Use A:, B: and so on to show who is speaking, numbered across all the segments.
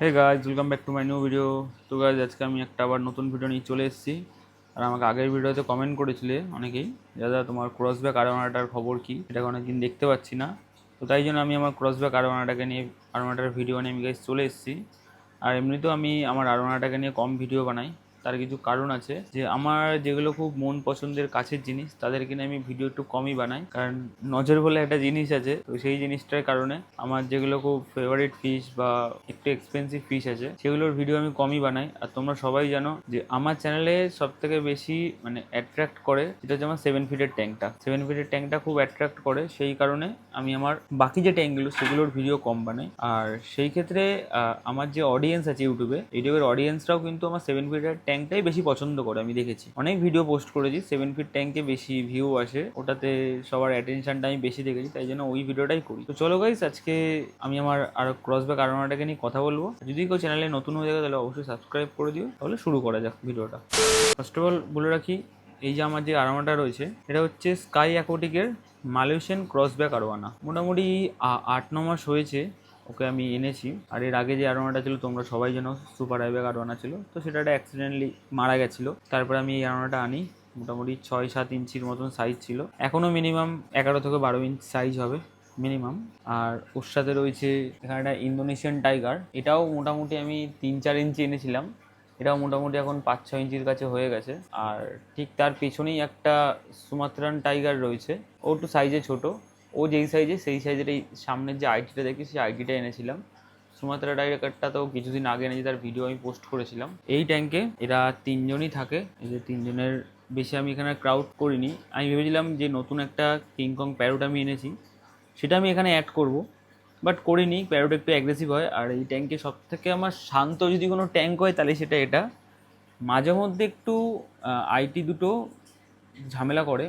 A: Hey guys, welcome back to my new video. তো guys, আজকে আমি একটা আবার নতুন ভিডিও নিয়ে চলে এসেছি। আর আমাকে আগের ভিডিওতে কমেন্ট করেছিলে অনেকেই, দাদা তোমার ক্রসব্যাক আরোনাটার খবর কি, এটাকে অনেকদিন দেখতে পাচ্ছি না। তো তাই জন্য আমি আমার ক্রসব্যাক আরোনাটাকে নিয়ে আরোনাটার ভিডিও নিয়ে আমি গাইজ চলে এসেছি। আর এমনিতেও আমি আমার আরোনাটাকে নিয়ে কম ভিডিও বানাই। তার কিছু কারণ আছে, যে আমার যেগুলো খুব মন পছন্দের কাছের জিনিস তাদেরকে নিয়ে আমি ভিডিও একটু কমই বানাই, কারণ নজর বলে একটা জিনিস আছে। তো সেই জিনিসটার কারণে আমার যেগুলো খুব ফেভারিট ফিশ বা একটু এক্সপেন্সিভ ফিশ আছে সেগুলোর ভিডিও আমি কমই বানাই। আর তোমরা সবাই জানো যে আমার চ্যানেলে সব থেকে বেশি অ্যাট্রাক্ট করে সেটা হচ্ছে আমার 7 ফিটের ট্যাঙ্কটা। 7 ফিটের ট্যাঙ্কটা খুব অ্যাট্রাক্ট করে, সেই কারণে আমি আমার বাকি যে ট্যাঙ্কগুলো সেগুলোর ভিডিও কম বানাই। আর সেই ক্ষেত্রে আমার যে অডিয়েন্স আছে ইউটিউবের অডিয়েন্সরাও কিন্তু আমার 7 ফিটের ট্যাঙ্কটাই বেশি পছন্দ করে। আমি দেখেছি অনেক ভিডিও পোস্ট করেছি 7 ফিট ট্যাঙ্কে বেশি ভিউ আসে, ওটাতে সবার অ্যাটেনশনটা আমি বেশি দেখেছি, তাই জন্য ওই ভিডিওটাই করি। তো চলো গাইস, আজকে আমি আমার আরো ক্রসব্যাক আরোনাটাকে নিয়ে কথা বলবো। যদি কেউ চ্যানেলে নতুন হয়ে থাকে তাহলে অবশ্যই সাবস্ক্রাইব করে দিও। তাহলে শুরু করা যাক ভিডিওটা। ফার্স্ট অফ অল বলে রাখি, এই যে আমার যে আরোনাটা রয়েছে এটা হচ্ছে স্কাই অ্যাকোটিকের মালয়েশিয়ান ক্রসব্যাক আরোয়ানা। মোটামুটি 8-9 মাস হয়েছে ওকে আমি এনেছি। আর এর আগে যে আরোনাটা ছিল তোমরা সবাই জানো, সুপার আইব্যাক আরোনা ছিল, তো সেটা একটা অ্যাক্সিডেন্টলি মারা গেছিলো। তারপরে আমি এই আরোনাটা আনি, মোটামুটি 6-7 ইঞ্চির মতন সাইজ ছিল, এখনও মিনিমাম 11 থেকে 12 ইঞ্চ সাইজ হবে মিনিমাম। আর ওর সাথে রয়েছে এখানে একটা ইন্দোনেশিয়ান টাইগার, এটাও মোটামুটি আমি 3-4 ইঞ্চি এনেছিলাম, এটাও মোটামুটি এখন 5-6 ইঞ্চির কাছে হয়ে গেছে। আর ঠিক তার পেছনেই একটা সুমাত্রান টাইগার রয়েছে, ও একটু সাইজে ছোট, ও যেই সাইজে সেই সাইজের এই সামনের যে আইটিটা দেখি সেই আইটিটা এনেছিলাম। সুমাত্রা টাইগারটা তো কিছুদিন আগে এনেছি, তার ভিডিও আমি পোস্ট করেছিলাম। এই ট্যাঙ্কে এরা 3জনই থাকে, এই যে 3জনের বেশি আমি এখানে ক্রাউড করিনি। আমি ভেবেছিলাম যে নতুন একটা কিংকং প্যারোট আমি এনেছি সেটা আমি এখানে অ্যাড করব, বাট করিনি। প্যারোট একটু অ্যাগ্রেসিভ হয়। আর এই ট্যাঙ্কে সব থেকে আমার শান্ত যদি কোনো ট্যাঙ্ক হয় তাহলে সেটা এটা। মাঝে মধ্যে একটু আইটি দুটো ঝামেলা করে,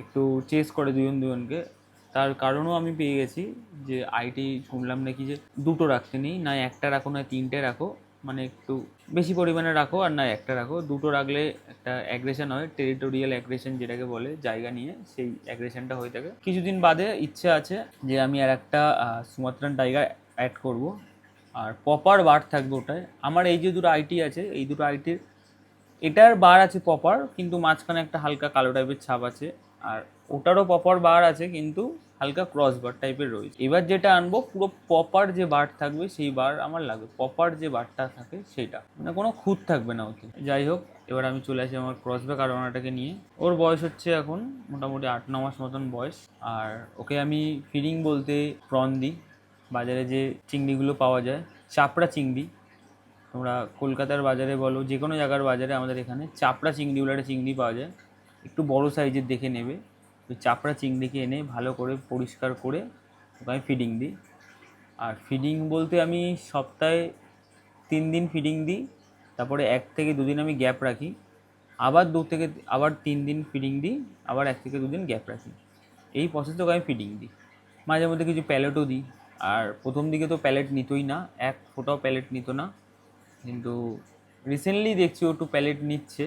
A: একটু চেস করে দুজনকে। তার কারণও আমি পেয়ে গেছি, যে আইটি শুনলাম নাকি যে দুটো রাখতে নেই, না একটা রাখো না 3টে রাখো, মানে একটু বেশি পরিমাণে রাখো, আর না একটা রাখো। দুটো রাখলে একটা অ্যাগ্রেশন হয়, টেরিটোরিয়াল অ্যাগ্রেশন যেটাকে বলে, জায়গা নিয়ে সেই অ্যাগ্রেশনটা হয়ে থাকে। কিছুদিন বাদে ইচ্ছে আছে যে আমি আর একটা সুমাত্রান টাইগার অ্যাড করব, আর পপার বার থাকবে ওটায়। আমার এই যে দুটো আইটি আছে, এই দুটো আইটির এটার বার আছে পপার, কিন্তু মাঝখানে একটা হালকা কালো টাইপের ছাপ আছে। আর ওটারও পপার বার আছে, কিন্তু হালকা ক্রস বার টাইপের রয়েছে। এবার যেটা আনবো পুরো পপার যে বার থাকবে সেই বার আমার লাগবে, পপার যে বারটা থাকে সেটা, মানে কোনো খুঁত থাকবে না ওতে। যাই হোক, এবার আমি চলে আসি আমার ক্রসব্যাক আরোনাটাকে নিয়ে। ওর বয়স হচ্ছে এখন মোটামুটি 8-9 মাস মতন বয়স। আর ওকে আমি ফিডিং বলতে প্রন দিই। বাজারে যে চিংড়িগুলো পাওয়া যায়, চাপড়া চিংড়ি, তোমরা কলকাতার বাজারে বলো, যে কোনো জায়গার বাজারে আমাদের এখানে চাপড়া চিংড়ি বলে একটা চিংড়ি পাওয়া যায়, একটু বড় সাইজের দেখে নেবে। ওই চাপড়া চিংড়িকে এনে ভালো করে পরিষ্কার করে ওকে আমি ফিডিং দিই। আর ফিডিং বলতে আমি সপ্তাহে 3 দিন ফিডিং দিই, তারপরে 1 থেকে 2 দিন আমি গ্যাপ রাখি, আবার 3 দিন ফিডিং দিই, আবার 1 থেকে 2 দিন গ্যাপ রাখি। এই প্রসেসে ওকে আমি ফিডিং দিই। মাঝে মধ্যে কিছু প্যালেটও দিই। আর প্রথম দিকে তো প্যালেট নিতই না, এক ফোঁটাও প্যালেট নিত না, কিন্তু রিসেন্টলি দেখছি ও একটু প্যালেট নিচ্ছে,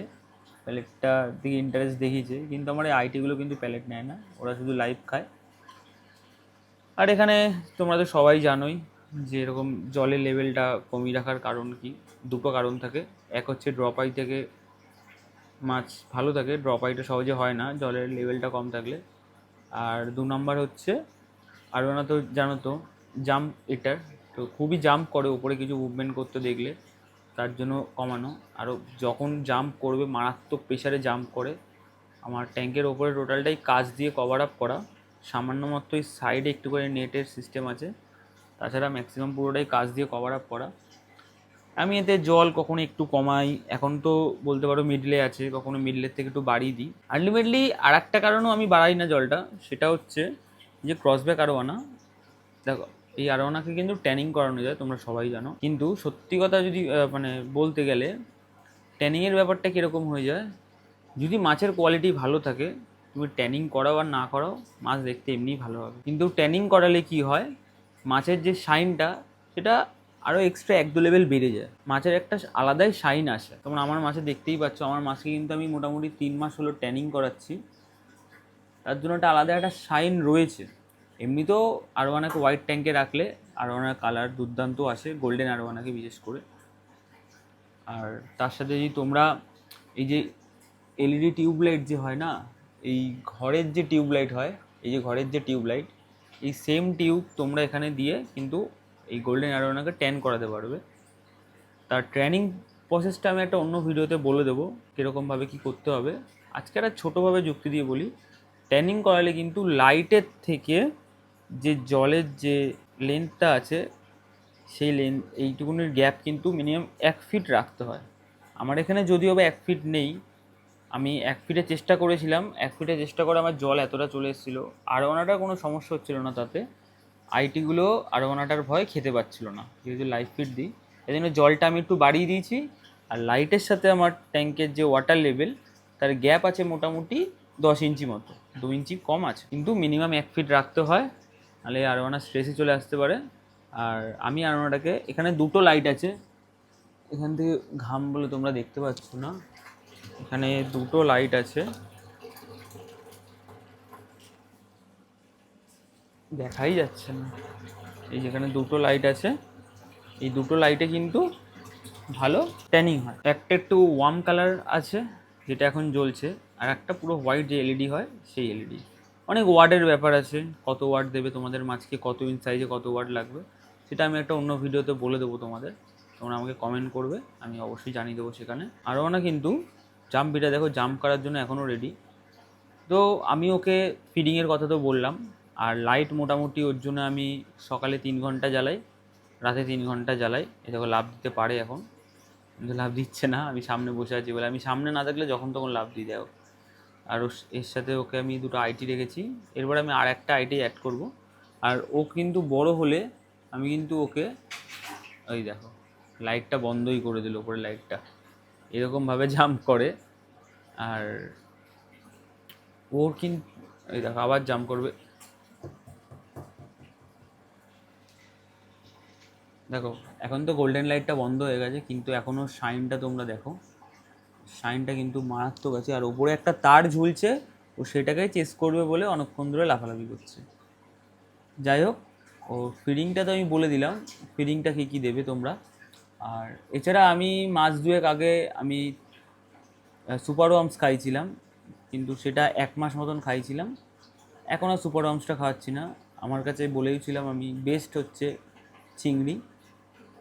A: প্যালেটটা দিকে ইন্টারেস্ট দেখিয়েছে। কিন্তু আমার এই আইটিগুলো কিন্তু প্যালেট নেয় না, ওরা শুধু লাইভ খায়। আর এখানে তোমরা তো সবাই জানোই যে এরকম জলের লেভেলটা কমিয়ে রাখার কারণ কি। দুটো কারণ থাকে, এক হচ্ছে ড্রপ আই থেকে মাছ ভালো থাকে, ড্রপ আইটা সহজে হয় না জলের লেভেলটা কম থাকলে। আর 2 নম্বর হচ্ছে, আর ওনা তো জানো তো জাম্প এটার, তো খুবই জাম্প করে উপরে কিছু মুভমেন্ট করতে দেখলে, তার জন্য কমানো। আরও যখন জাম্প করবে মারাত্মক প্রেশারে জাম্প করে। আমার ট্যাঙ্কের ওপরে টোটালটাই কাচ দিয়ে কভার আপ করা, সামান্য মাত্র এই সাইডে একটু করে নেটের সিস্টেম আছে, তাছাড়া ম্যাক্সিমাম পুরোটাই কাচ দিয়ে কভার আপ করা। আমি এতে জল কখনো একটু কমাই, এখন তো বলতে পারো মিডলে আছে, কখনো মিডলের থেকে একটু বাড়িয়ে দিই। আলটিমেটলি আর একটা কারণও আমি বাড়াই না জলটা, সেটা হচ্ছে যে ক্রসব্যাক আরোয়ানা, দেখো এই আরোয়ানাকে কিন্তু ট্যানিং করানো যায়, তোমরা সবাই জানো। কিন্তু সত্যি কথা যদি বলতে গেলে, ট্যানিংয়ের ব্যাপারটা কীরকম হয়ে যায়, যদি মাছের কোয়ালিটি ভালো থাকে তুমি ট্যানিং করাও আর না করাও মাছ দেখতে এমনিই ভালো হবে। কিন্তু ট্যানিং করালে কি হয়, মাছের যে শাইনটা সেটা আরও এক্সট্রা 1-2 লেভেল বেড়ে যায়, মাছের একটা আলাদাই শাইন আসে। তোমরা আমার মাছে দেখতেই পাচ্ছ, আমার মাছকে কিন্তু আমি মোটামুটি 3 মাস হলো ট্যানিং করাচ্ছি, তার জন্য একটা আলাদা একটা শাইন রয়েছে। এমনিতেও আরোয়ানাকে হোয়াইট ট্যাঙ্কে রাখলে আরোয়ানার কালার দুর্দান্ত আসে, গোল্ডেন আরোয়ানাকে বিশেষ করে। আর তার সাথে যদি তোমরা এই যে এলইডি টিউবলাইট যে হয় না, এই ঘরের যে টিউবলাইট হয়, এই যে ঘরের যে টিউবলাইট, এই সেম টিউব তোমরা এখানে দিয়ে কিন্তু এই গোল্ডেন আরোয়ানাকে ট্যান করাতে পারবে। তার ট্রেনিং প্রসেসটা আমি একটা অন্য ভিডিওতে বলে দেবো কীরকমভাবে কী করতে হবে। আজকে একটা ছোটোভাবে যুক্তি দিয়ে বলি, ট্যানিং করালে কিন্তু লাইটের থেকে যে জলের যে লেন্থটা আছে সেই লেন্থ, এইটুকুনির গ্যাপ কিন্তু মিনিমাম 1 ফিট রাখতে হয়। আমার এখানে যদিও বা 1 ফিট নেই, আমি 1 ফিটে চেষ্টা করেছিলাম, 1 ফিটে চেষ্টা করে আমার জল এতটা চলে এসেছিলো, আরোয়ানাটার কোনো সমস্যা হচ্ছিলো না তাতে। আইটিগুলো আরোয়ানাটার ভয় খেতে পাচ্ছিলো না, যেহেতু লাইট ফিট দিই, এই জন্য জলটা আমি একটু বাড়িয়ে দিয়েছি। আর লাইটের সাথে আমার ট্যাঙ্কের যে ওয়াটার লেভেল তার গ্যাপ আছে মোটামুটি 10 ইঞ্চি মতো, 2 ইঞ্চি কম আছে, কিন্তু মিনিমাম 1 ফিট রাখতে হয়, নাহলে আরোয়ানা স্ট্রেসে চলে আসতে পারে। আর আমি আরোয়ানাটাকে, এখানে দুটো লাইট আছে, এখান থেকে ঘাম বলে তোমরা দেখতে পাচ্ছ না, এখানে দুটো লাইট আছে, দেখাই যাচ্ছে না, এই যেখানে দুটো লাইট আছে, এই দুটো লাইটে কিন্তু ভালো ট্যানিং হয়। একটা একটু ওয়ার্ম কালার আছে যেটা এখন জ্বলছে, আর একটা পুরো হোয়াইট যে এলইডি হয় সেই এলইডি। অনেক ওয়ার্ডের ব্যাপার আছে, কত ওয়াট দেবে তোমাদের মাছকে, কত ইঞ্চ সাইজে কত ওয়াট লাগবে, সেটা আমি একটা অন্য ভিডিওতে বলে দেবো তোমাদের। তোমরা আমাকে কমেন্ট করবে, আমি অবশ্যই জানিয়ে দেবো সেখানে। আরও না কিন্তু জাম্পিটা দেখো, জাম্প করার জন্য এখনও রেডি। তো আমি ওকে ফিডিংয়ের কথা তো বললাম, আর লাইট মোটামুটি ওর জন্য আমি সকালে 3 ঘন্টা জ্বালাই, রাতে 3 ঘন্টা জ্বালাই। এ দেখো লাভ দিতে পারে এখন, কিন্তু লাভ দিচ্ছে না, আমি সামনে বসে আছি বলে। আমি সামনে না থাকলে যখন তখন লাভ দিয়ে দেয়। আর এর সাথে ওকে আমি দুটো আইটি রেখেছি, এরপর আমি আর একটা আইটি অ্যাড করব। আর ও কিন্তু বড় হলে আমি কিন্তু ওকে, ওই দেখো লাইটটা বন্ধই করে দিল, উপরে লাইটটা এরকমভাবে জাম্প করে। আর ওর কিন্তু এই দেখো আবার জাম্প করবে, দেখো এখন তো গোল্ডেন লাইটটা বন্ধ হয়ে গেছে, কিন্তু এখনও শাইনটা তোমরা দেখো, শাইনটা কিন্তু মারাত্মক আছে। আর ওপরে একটা তার ঝুলছে, ও সেটাকে চেস করবে বলে অনেকক্ষণ ধরে লাফালাফি করছে। যাই হোক, ও ফিডিংটা তো আমি বলে দিলাম, ফিডিংটা কী কী দেবে তোমরা। আর এছাড়া আমি মাস 2 আগে আমি সুপার ওয়ার্মস খাইছিলাম, কিন্তু সেটা 1 মাস মতন খাইছিলাম। এখন আর সুপার ওয়ার্মসটা খাওয়াচ্ছি না, আমার কাছে বলেইছিলাম আমি বেস্ট হচ্ছে চিংড়ি।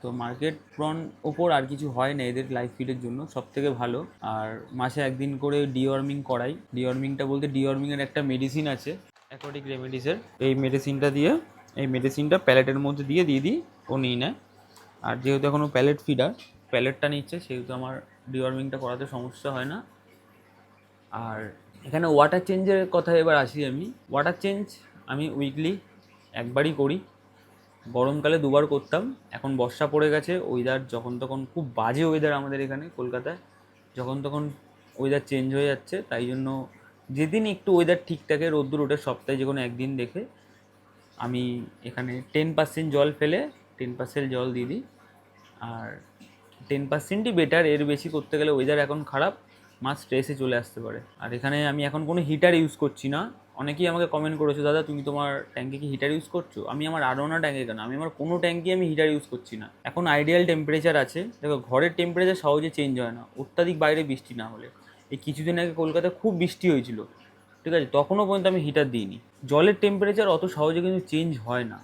A: তো মার্কেট প্রন ওপর আর কিছু হয় না এদের লাইফ ফিডের জন্য, সব থেকে ভালো। আর মাসে 1 দিন করে ডিওয়ার্মিং করাই। ডিওয়ার্মিংটা বলতে ডিওয়ার্মিংয়ের একটা মেডিসিন আছে অ্যাকোয়াটিক রেমেডিসের, এই মেডিসিনটা দিয়ে, এই মেডিসিনটা প্যালেটের মধ্যে দিয়ে দিই, ও নিয়ে নেয়। আর যেহেতু এখনও প্যালেট ফিডার, প্যালেটটা নিচ্ছে, সেহেতু আমার ডিওয়ার্মিংটা করাতে সমস্যা হয় না। আর এখানে ওয়াটার চেঞ্জের কথায় এবার আসি আমি। ওয়াটার চেঞ্জ আমি উইকলি একবারই করি, গরমকালে 2বার করতাম, এখন বর্ষা পড়ে গেছে, ওয়েদার যখন তখন খুব বাজে ওয়েদার আমাদের এখানে কলকাতায়, যখন তখন ওয়েদার চেঞ্জ হয়ে যাচ্ছে, তাই জন্য যেদিন একটু ওয়েদার ঠিক থাকে, রোদ্দুর ওঠে, সপ্তাহে যে কোনো একদিন দেখে আমি এখানে 10% জল ফেলে 10% জল দিয়ে দিই। আর 10%ই বেটার, এর বেশি করতে গেলে ওয়েদার এখন খারাপ, মাছ স্ট্রেসে চলে আসতে পারে। আর এখানে আমি এখন কোনো হিটার ইউজ করছি না। অনেকেই আমাকে কমেন্ট করেছো, দাদা তুমি তোমার ট্যাঙ্কে কি হিটার ইউজ করছো? আমি আমার আরোনা ট্যাঙ্কে কেন, আমি আমার কোনো ট্যাঙ্কে আমি হিটার ইউজ করছি না। এখন আইডিয়াল টেম্পারেচার আছে, দেখো ঘরের টেম্পারেচার সহজে চেঞ্জ হয় না, অত্যাধিক বাইরে বৃষ্টি না হলে। এই কিছুদিন আগে কলকাতায় খুব বৃষ্টি হয়েছিল, ঠিক আছে, তখনও পর্যন্ত আমি হিটার দিইনি। জলের টেম্পারেচার অত সহজে কিন্তু চেঞ্জ হয় না।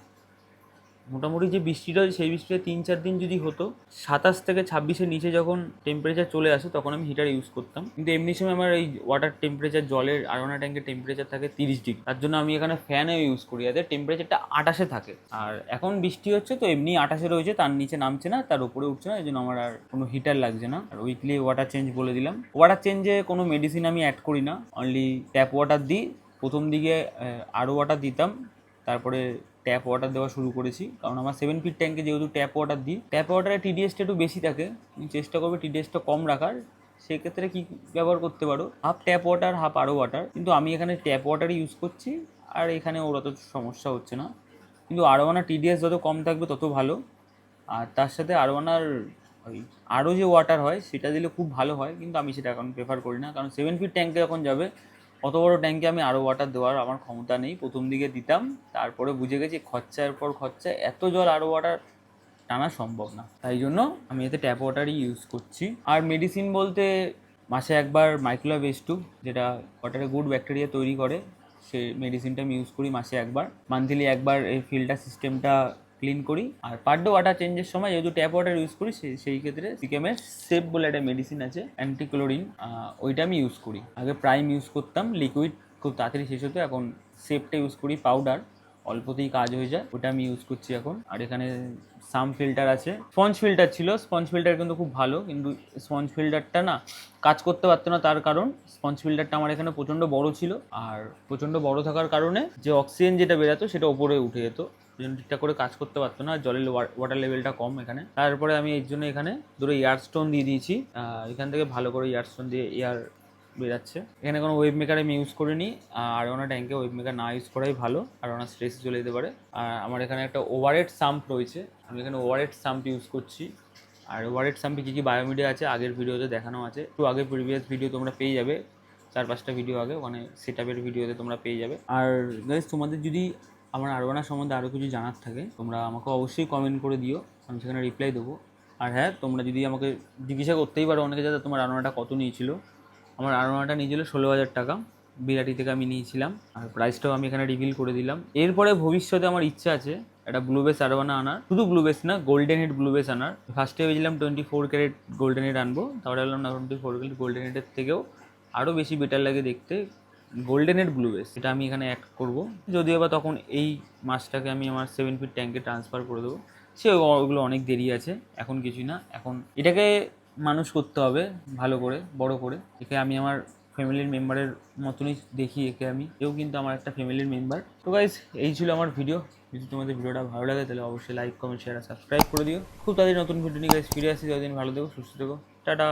A: মোটামুটি যে বৃষ্টিটা হয় সেই বৃষ্টিটা 3-4 দিন যদি হতো, 27 থেকে 26-এর নিচে যখন টেম্পারেচার চলে আসে তখন আমি হিটার ইউজ করতাম। কিন্তু এমনি সময় আমার এই ওয়াটার টেম্পারেচার, জলের আরোনা ট্যাঙ্কের টেম্পারেচার থাকে 30 ডিগ্রি, তার জন্য আমি এখানে ফ্যানও ইউজ করি, যাতে টেম্পারেচারটা 28-এ থাকে। আর এখন বৃষ্টি হচ্ছে তো এমনি 28-এ রয়েছে, তার নিচে নামছে না, তার উপরে উঠছে না, এই জন্য আমার আর কোনো হিটার লাগছে না। আর উইকলি ওয়াটার চেঞ্জ বলে দিলাম। ওয়াটার চেঞ্জে কোনো মেডিসিন আমি অ্যাড করি না, অনলি ট্যাপ ওয়াটার দিই। প্রথম দিকে আরও ওয়াটার দিতাম, তারপরে ট্যাপ ওয়াটার দেওয়া শুরু করেছি, কারণ আমার 7 ফিট ট্যাঙ্কে যেহেতু ট্যাপ ওয়াটার দিই, ট্যাপ ওয়াটারে টিডিএসটা একটু বেশি থাকে, তুমি চেষ্টা করবে টিডিএসটা কম রাখার। সেক্ষেত্রে কী ব্যবহার করতে পারো, হাফ ট্যাপ ওয়াটার হাফ আরও ওয়াটার, কিন্তু আমি এখানে ট্যাপ ওয়াটারই ইউজ করছি, আর এখানে ওর অত সমস্যা হচ্ছে না। কিন্তু আরোয়ানা টিডিএস যত কম থাকবে তত ভালো। আর তার সাথে আরোয়ানার ওই আরও যে ওয়াটার হয় সেটা দিলে খুব ভালো হয়, কিন্তু আমি সেটা এখন প্রেফার করি না, কারণ 7 ফিট ট্যাঙ্কে যখন যাবে অত বড় ট্যাঙ্কে আমি আরও ওয়াটার দেওয়ার আমার ক্ষমতা নেই। প্রথম দিকে দিতাম, তারপরে বুঝে গেছি খরচার পর খরচা, এত জল আরও ওয়াটার টানা সম্ভব না। তাই জন্য আমি এতে ট্যাপ ওয়াটারই ইউজ করছি। আর মেডিসিন বলতে মাসে একবার মাইক্রোলাভ S2, যেটা ওয়াটারে গুড ব্যাকটেরিয়া তৈরি করে, সেই মেডিসিনটা আমি ইউজ করি মাসে একবার। মান্থলি একবার এই ফিল্টার সিস্টেমটা ক্লিন করি। আর পার ডে ওয়াটার চেঞ্জের সময় যেহেতু ট্যাপ ওয়াটার ইউজ করি, সেই ক্ষেত্রে সিকেমের সেফ বলে একটা মেডিসিন আছে, অ্যান্টিক্লোরিন, ওইটা আমি ইউজ করি। আগে প্রাইম ইউজ করতাম, লিকুইড খুব তাড়াতাড়ি শেষ হতো। এখন সেফটা ইউজ করি, পাউডার, অল্পতেই কাজ হয়ে যায়, ওটা আমি ইউজ করছি এখন। আর এখানে সাম ফিল্টার আছে, স্পঞ্জ ফিল্টার ছিল, স্পঞ্জ ফিল্টার কিন্তু খুব ভালো, কিন্তু স্পঞ্জ ফিল্টারটা না কাজ করতে পারতো না। তার কারণ স্পঞ্জ ফিল্টারটা আমার এখানে প্রচণ্ড বড় ছিল, আর প্রচণ্ড বড় থাকার কারণে যে অক্সিজেন যেটা বেরাতো সেটা ওপরে উঠে যেত, ওই জন্য ঠিকঠাক করে কাজ করতে পারতো না। জলের ওয়াটার লেভেলটা কম এখানে। তারপরে আমি এর জন্য এখানে দুটো এয়ার স্টোন দিয়ে দিয়েছি, এখান থেকে ভালো করে এয়ার স্টোন দিয়ে এয়ার বেরাচ্ছে। এখানে কোনো ওয়েব মেকার আমি ইউজ করিনি, আর ওনার ট্যাঙ্কে ওয়েব মেকার না ইউজ করাই ভালো, আর ওনার স্ট্রেস চলে যেতে পারে। আর আমার এখানে একটা ওভারহেড সাম্প রয়েছে, আমি এখানে ওভারহেড সাম্প ইউজ করছি। আর ওভারহেড সাম্পে কী কী বায়োমিডিয়া আছে আগের ভিডিওতে দেখানো আছে, একটু আগে প্রিভিয়াস ভিডিও তোমরা পেয়ে যাবে, 4-5টা ভিডিও আগে, ওখানে সেট আপের ভিডিওতে তোমরা পেয়ে যাবে। আর গাইস, তোমাদের যদি আমার আরবানা সম্বন্ধে আরও কিছু জানার থাকে তোমরা আমাকে অবশ্যই কমেন্ট করে দিও, আমি সেখানে রিপ্লাই দেবো। আর হ্যাঁ, তোমরা যদি আমাকে জিজ্ঞাসা করতেই পারো অনেকে, যাতে তোমার আরবানাটা কত নিয়েছিল। আমার আরবানাটা নিয়েছিল 16,000 টাকা, বিরাটি থেকে আমি নিয়েছিলাম। আর প্রাইসটাও আমি এখানে রিভিল করে দিলাম। এরপরে ভবিষ্যতে আমার ইচ্ছা আছে একটা ব্লু বেস আরবানা আনার, শুধু ব্লু বেস না, গোল্ডেন হেড ব্লু বেস আনার। ফার্স্টে ভেবেছিলাম 24 ক্যারেট গোল্ডেন হেড আনবো, তারপরে বললাম না, 24 ক্যারেট গোল্ডেন হেডের থেকেও আরও বেশি বেটার লাগে দেখতে গোল্ডেন হেড ব্লু বেস, এটা আমি এখানে অ্যাড করবো। যদিও বা তখন এই মাছটাকে আমি আমার 7 ফিট ট্যাঙ্কে ট্রান্সফার করে দেবো, সে ওগুলো অনেক দেরি আছে, এখন কিছুই না। এখন এটাকে মানুষ করতে হবে ভালো করে, বড় করে। একে আমি আমার ফ্যামিলির মেম্বারের মতনই দেখি একে আমি, এও কিন্তু আমার একটা ফ্যামিলির মেম্বার। তো গাইস, এই ছিল আমার ভিডিও। যদি তোমাদের ভিডিওটা ভালো লাগে তাহলে অবশ্যই লাইক, কমেন্ট, শেয়ার আর সাবস্ক্রাইব করে দিও। খুব তাড়াতাড়ি নতুন ভিডিও নিয়ে গাইস ফিরে আসি। যতদিন ভালো থেকো, সুস্থ থেকো, টাটা।